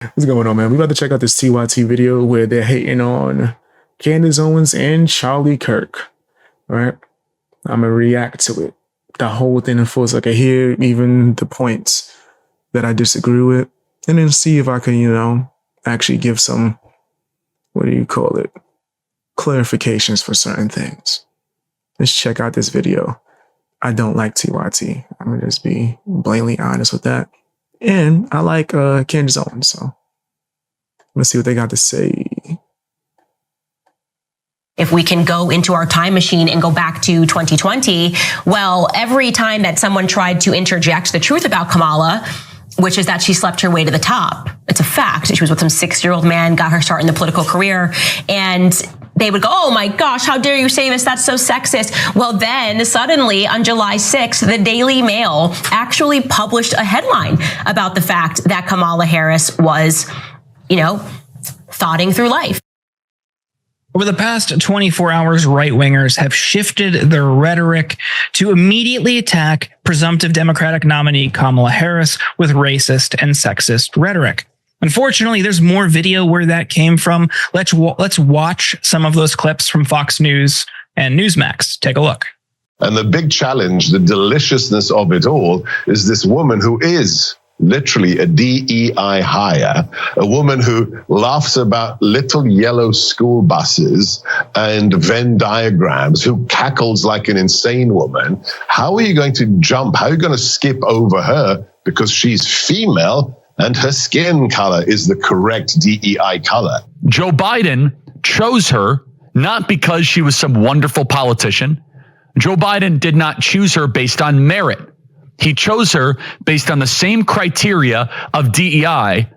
What's going on, man? We about to check out this TYT video where they're hating on Candace, Owens, and Charlie Kirk. All right, I'm gonna react to it, the whole thing in full, so I can hear even the points that I disagree with, and then see if I can, actually give some, clarifications for certain things. Let's check out this video. I don't like TYT. I'm gonna just be blatantly honest with that. And I like Candace Owens, so let's see what they got to say. If we can go into our time machine and go back to 2020, well, every time that someone tried to interject the truth about Kamala, which is that she slept her way to the top, it's a fact. She was with some 6-year-old man, got her start in the political career, and they would go, oh my gosh, how dare you say this? That's so sexist. Well, then suddenly on July 6th, the Daily Mail actually published a headline about the fact that Kamala Harris was, thoughting through life. Over the past 24 hours, right-wingers have shifted their rhetoric to immediately attack presumptive Democratic nominee Kamala Harris with racist and sexist rhetoric. Unfortunately, there's more video where that came from. Let's watch some of those clips from Fox News and Newsmax. Take a look. And the big challenge, the deliciousness of it all, is this woman who is literally a DEI hire, a woman who laughs about little yellow school buses and Venn diagrams, who cackles like an insane woman. How are you going to jump? How are you going to skip over her because she's female and her skin color is the correct DEI color? Joe Biden chose her not because she was some wonderful politician. Joe Biden did not choose her based on merit. He chose her based on the same criteria of DEI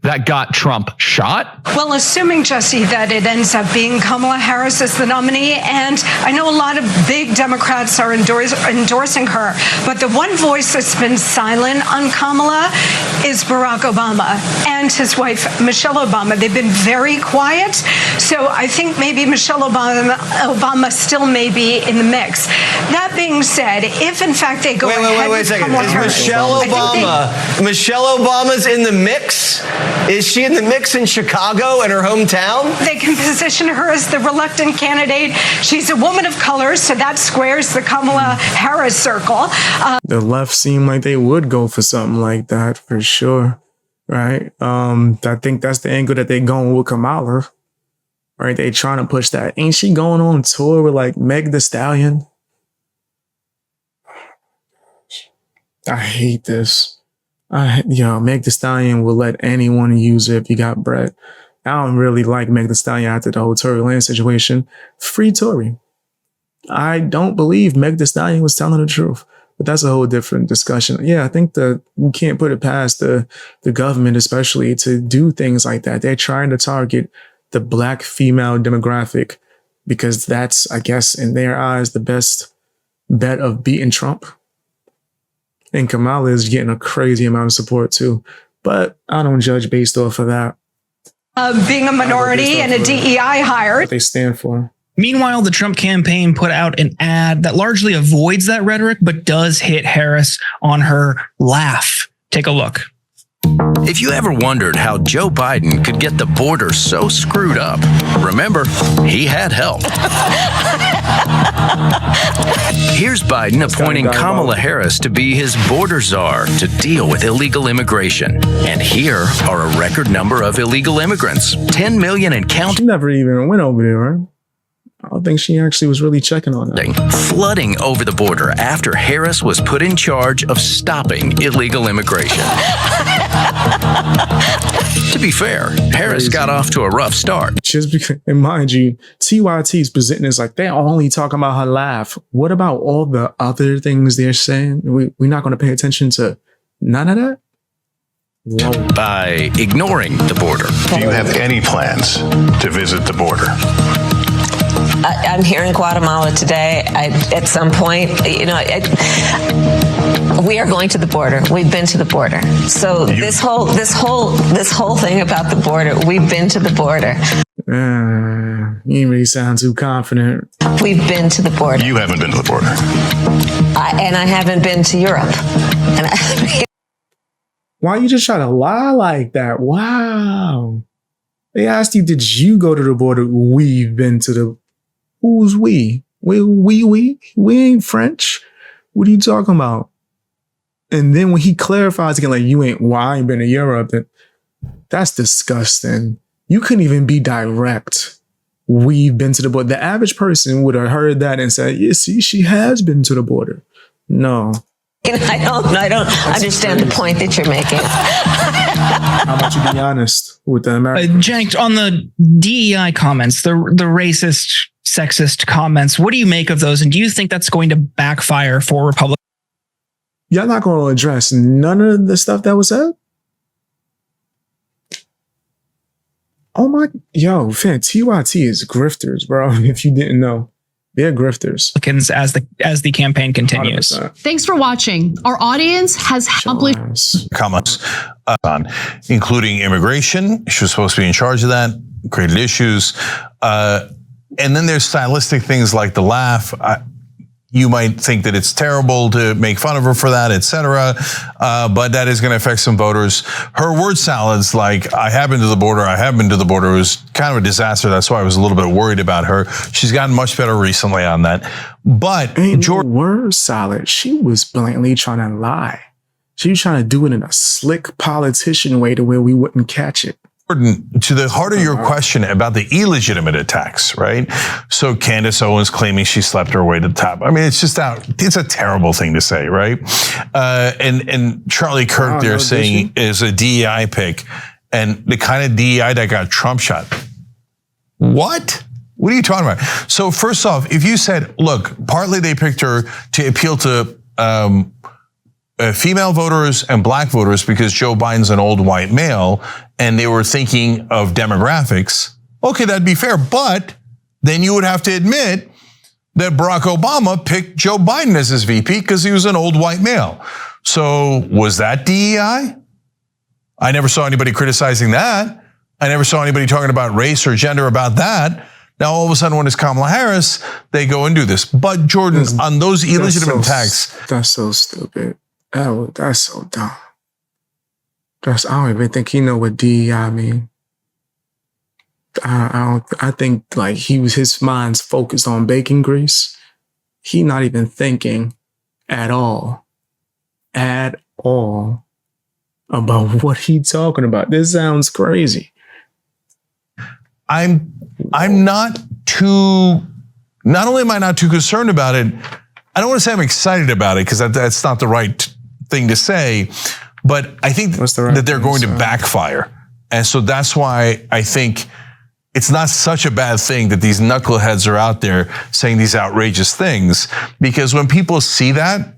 that got Trump shot. Well, assuming, Jesse, that it ends up being Kamala Harris as the nominee, and I know a lot of big Democrats are endorsing her, but the one voice that's been silent on Kamala is Barack Obama and his wife, Michelle Obama. They've been very quiet, so I think maybe Michelle Obama still may be in the mix. That being said, if in fact they go ahead wait a second. Is Michelle Obama's in the mix? Is she in the mix in Chicago, in her hometown? They can position her as the reluctant candidate. She's a woman of color, so that squares the Kamala Harris circle. The left seem like they would go for something like that for sure, right? I think that's the angle that they're going with Kamala, right? They trying to push that. Ain't she going on tour with like Meg Thee Stallion? I hate this. Meg Thee Stallion will let anyone use it if you got bread. I don't really like Meg Thee Stallion after the whole Tory Lanez situation. Free Tory. I don't believe Meg Thee Stallion was telling the truth, but that's a whole different discussion. Yeah, I think that you can't put it past the government, especially, to do things like that. They're trying to target the black female demographic because that's, I guess, in their eyes, the best bet of beating Trump. And Kamala is getting a crazy amount of support too. But I don't judge based off of that. Being a minority and a DEI hire. What they stand for. Meanwhile, the Trump campaign put out an ad that largely avoids that rhetoric, but does hit Harris on her laugh. Take a look. If you ever wondered how Joe Biden could get the border so screwed up, remember, he had help. Here's Biden appointing Kamala Harris to be his border czar to deal with illegal immigration. And here are a record number of illegal immigrants, 10 million and counting. She never even went over there, right? I don't think she actually was really checking on that. Flooding over the border after Harris was put in charge of stopping illegal immigration. To be fair, Harris got off to a rough start. Just because, and mind you, TYT's presenting is like they're only talking about her laugh. What about all the other things they're saying? We're not going to pay attention to none of that? Whoa. By ignoring the border. Do you have any plans to visit the border? I'm here in Guatemala today. At some point, we are going to the border. We've been to the border. So this whole thing about the border, we've been to the border. You didn't really sound too confident. We've been to the border. You haven't been to the border. And I haven't been to Europe. Why you just try to lie like that? Wow. They asked you, did you go to the border? We've been to the... Who's we? We ain't French. What are you talking about? And then when he clarifies again, like, you ain't, well, I ain't been to Europe, then that's disgusting. You couldn't even be direct. We've been to the border. The average person would have heard that and said, yeah, see, she has been to the border. No. I don't understand the point that you're making. How about you be honest with the Americans? Cenk, on the DEI comments, the racist, sexist comments, what do you make of those? And do you think that's going to backfire for Republicans? Y'all not going to address none of the stuff that was said? Oh my, yo, fam, TYT is grifters, bro. If you didn't know, they're grifters. As the campaign continues. 100%. Thanks for watching. Our audience has Comments on, including immigration. She was supposed to be in charge of that, created issues. And then there's stylistic things like the laugh. You might think that it's terrible to make fun of her for that, etc. But that is going to affect some voters. Her word salads, like, I have been to the border, I have been to the border, was kind of a disaster. That's why I was a little bit worried about her. She's gotten much better recently on that. But word salad, she was blatantly trying to lie. She was trying to do it in a slick politician way to where we wouldn't catch it. To the heart of your question about the illegitimate attacks, right? So Candace Owens claiming she slept her way to the top. I mean, it's just it's a terrible thing to say, right? And Charlie Kirk there saying is a DEI pick, and the kind of DEI that got Trump shot. What? What are you talking about? So first off, if you said, look, partly they picked her to appeal to female voters and black voters because Joe Biden's an old white male and they were thinking of demographics, okay, that'd be fair. But then you would have to admit that Barack Obama picked Joe Biden as his VP because he was an old white male. So was that DEI? I never saw anybody criticizing that. I never saw anybody talking about race or gender about that. Now, all of a sudden, when it's Kamala Harris, they go and do this. But Jordan, on those illegitimate attacks. That's so stupid. That's so dumb. I don't even think he know what DEI mean. I think like his mind's focused on bacon grease. He not even thinking at all about what he talking about. This sounds crazy. I'm not only am I not too concerned about it, I don't want to say I'm excited about it because that's not the right thing to say, but I think that they're going to backfire. And so that's why I think it's not such a bad thing that these knuckleheads are out there saying these outrageous things, because when people see that,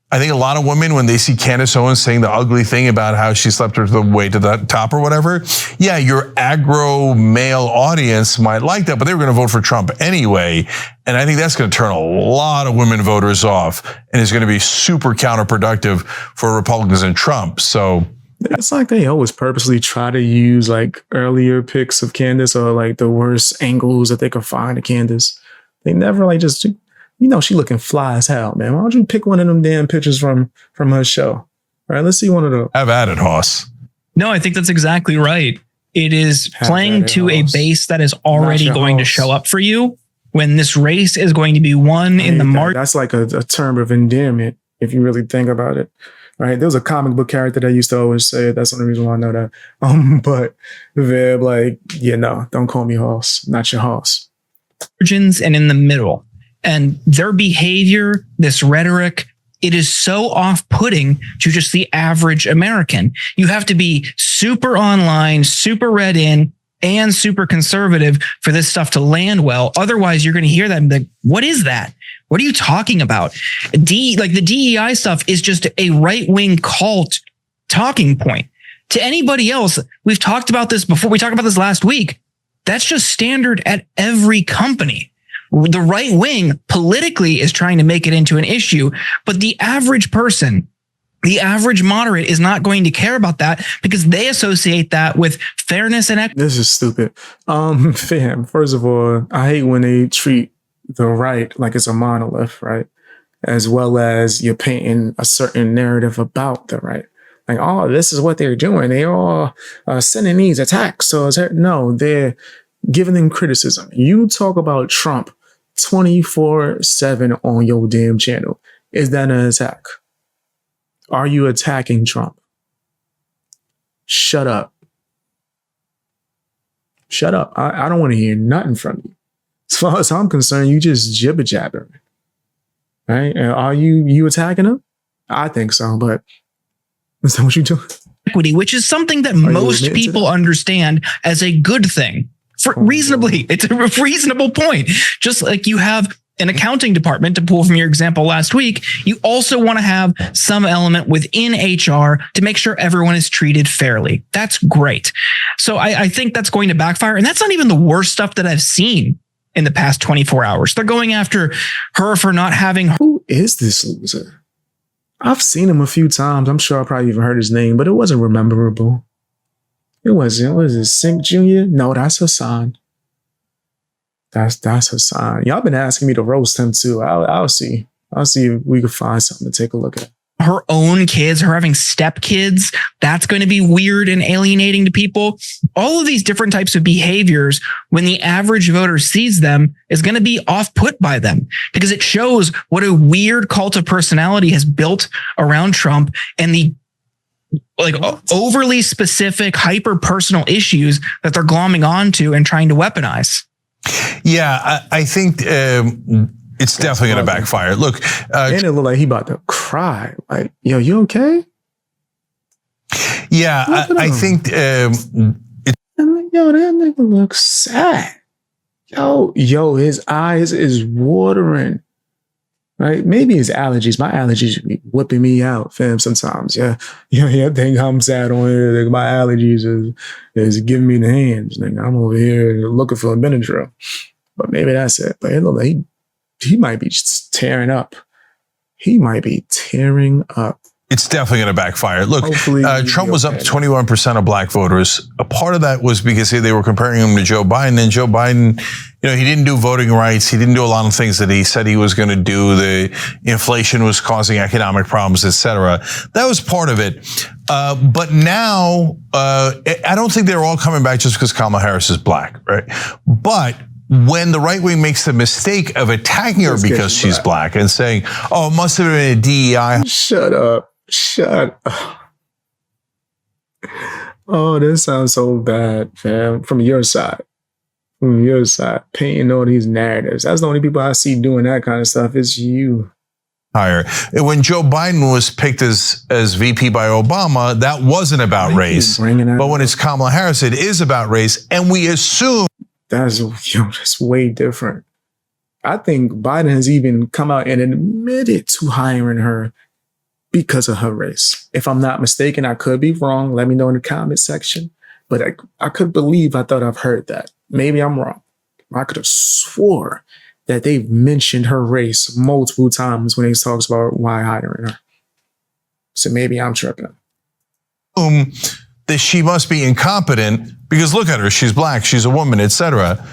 I think a lot of women, when they see Candace Owens saying the ugly thing about how she slept her way to the top or whatever, yeah, your aggro male audience might like that, but they were going to vote for Trump anyway. And I think that's going to turn a lot of women voters off and is going to be super counterproductive for Republicans and Trump. So it's like they always purposely try to use like earlier pics of Candace or like the worst angles that they could find of Candace. They never like just... she looking fly as hell, man. Why don't you pick one of them damn pictures from her show? All right, let's see one of those. Have at it, Hoss. No, I think that's exactly right. It is playing to a base that is already going to show up for you when this race is going to be won in the March. That's like a term of endearment, if you really think about it. Right? There was a comic book character that used to always say it. That's the only reason why I know that. But they're like, don't call me Hoss, not your Hoss. Margins and in the middle. And their behavior, this rhetoric, it is so off-putting to just the average American. You have to be super online, super read in, and super conservative for this stuff to land well. Otherwise, you're going to hear that and be like, what is that? What are you talking about? The DEI stuff is just a right-wing cult talking point. To anybody else, we've talked about this before. We talked about this last week. That's just standard at every company. The right wing politically is trying to make it into an issue, but the average person, the average moderate is not going to care about that because they associate that with fairness and equity. This is stupid. Fam, first of all, I hate when they treat the right like it's a monolith, right? As well as you're painting a certain narrative about the right. Like, oh, this is what they're doing. They are sending these attacks. So no, they're giving them criticism. You talk about Trump 24/7 on your damn channel. Is that an attack? Are you attacking Trump? Shut up. Shut up. I don't want to hear nothing from you. As far as I'm concerned, you just jibber jabbering. Right? And are you attacking him? I think so, but is that what you do? Equity, which is something that most people understand as a good thing. It's a reasonable point. Just like you have an accounting department, to pull from your example last week, you also want to have some element within HR to make sure everyone is treated fairly. That's great. So I think that's going to backfire. And that's not even the worst stuff that I've seen in the past 24 hours. They're going after her for not having... Who is this loser? I've seen him a few times. I'm sure I probably even heard his name, but it wasn't memorable. It wasn't. Was it Cenk Jr.? No, that's Hassan. That's Hassan. Y'all been asking me to roast him too. I'll see. I'll see if we can find something to take a look at. Her own kids, her having stepkids, that's going to be weird and alienating to people. All of these different types of behaviors, when the average voter sees them, is going to be off-put by them because it shows what a weird cult of personality has built around Trump and the overly specific, hyper-personal issues that they're glomming onto and trying to weaponize. Yeah, I think it's definitely going to backfire. Look, and it looked like he about to cry. Like, yo, you okay? Yeah, I think yo, that nigga looks sad. Yo, his eyes is watering. Right? Maybe his allergies. My allergies be whipping me out, fam, sometimes. Yeah. I think I'm sad on here. Like, my allergies is giving me the hands. Like, I'm over here looking for a Benadryl. But maybe that's it. But it look like he might be just tearing up. He might be tearing up. It's definitely going to backfire. Look, Trump was up to 21% of black voters. A part of that was because they were comparing him to Joe Biden. And Joe Biden, he didn't do voting rights. He didn't do a lot of things that he said he was going to do. The inflation was causing economic problems, et cetera. That was part of it. But now, I don't think they're all coming back just because Kamala Harris is black, right? But when the right wing makes the mistake of attacking her because she's black and saying, oh, it must have been a DEI. Shut up. Oh, this sounds so bad, fam. From your side, painting all these narratives. That's the only people I see doing that kind of stuff. It's you. Higher. When Joe Biden was picked as VP by Obama, that wasn't about race. But when it's Kamala Harris, it is about race. And we assume that's way different. I think Biden has even come out and admitted to hiring her because of her race. If I'm not mistaken, I could be wrong. Let me know in the comment section. But I could believe I thought I've heard that. Maybe I'm wrong. I could have swore that they've mentioned her race multiple times when he talks about why hiring her. So maybe I'm tripping. That she must be incompetent because look at her. She's black. She's a woman, etc.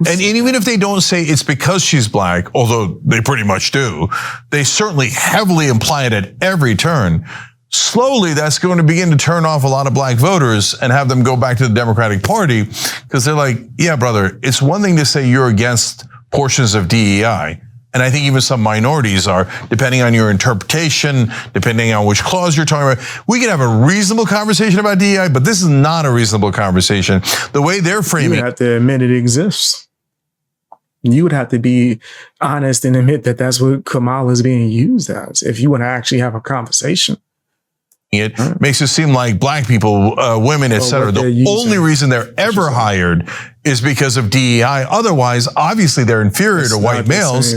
And even if they don't say it's because she's black, although they pretty much do, they certainly heavily imply it at every turn. Slowly, that's going to begin to turn off a lot of black voters and have them go back to the Democratic Party because they're like, yeah, brother, it's one thing to say you're against portions of DEI. And I think even some minorities are, depending on your interpretation, depending on which clause you're talking about. We can have a reasonable conversation about DEI, but this is not a reasonable conversation. The way they're framing it. You have to admit it exists. You would have to be honest and admit that that's what Kamala is being used as if you want to actually have a conversation. It makes it seem like black people, women, et cetera, the only reason they're ever hired is because of DEI. Otherwise, obviously, they're inferior to white males.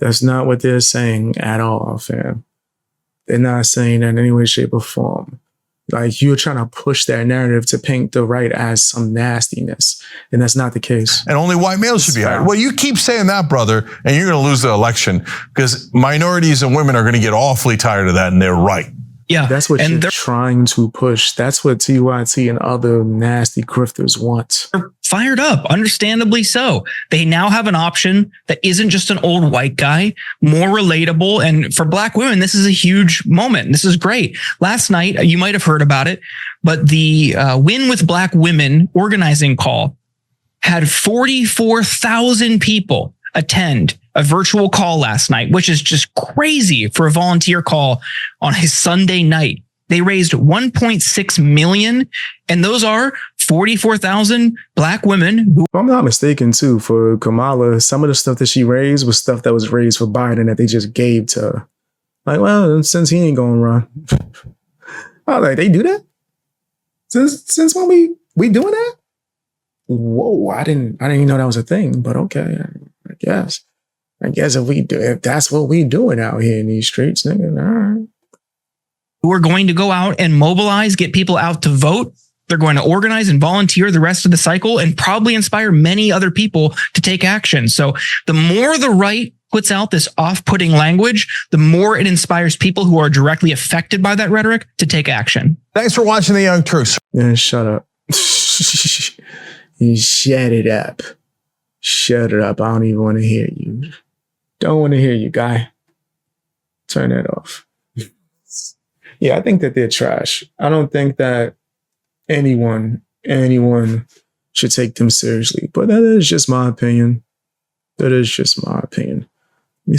That's not what they're saying at all, fam. They're not saying that in any way, shape, or form. Like, you're trying to push that narrative to paint the right as some nastiness. And that's not the case. And only white males should be hired. Well, you keep saying that, brother, and you're going to lose the election because minorities and women are going to get awfully tired of that, and they're right. Yeah, that's what you're trying to push. That's what TYT and other nasty grifters want. fired up, understandably so. They now have an option that isn't just an old white guy, more relatable. And for Black women, this is a huge moment. This is great. Last night, you might have heard about it, but the Win with Black Women organizing call had 44,000 people attend a virtual call last night, which is just crazy for a volunteer call on a Sunday night. They raised 1.6 million, and those are 44,000 Black women who, if I'm not mistaken, too, for Kamala, some of the stuff that she raised was stuff that was raised for Biden that they just gave to her. Like, well, since he ain't gonna run. I was like, they do that? Since when we doing that? Whoa, I didn't even know that was a thing, but okay, I guess if that's what we doing out here in these streets, nigga, all right. who are going to go out and mobilize, get people out to vote. They're going to organize and volunteer the rest of the cycle and probably inspire many other people to take action. So the more the right puts out this off-putting language, the more it inspires people who are directly affected by that rhetoric to take action. Thanks for watching The Young Turks. Yeah, shut up. Shut it up. Shut it up. I don't even want to hear you. Don't want to hear you, guy. Turn that off. Yeah, I think that they're trash. I don't think that anyone should take them seriously. But that is just my opinion. That is just my opinion.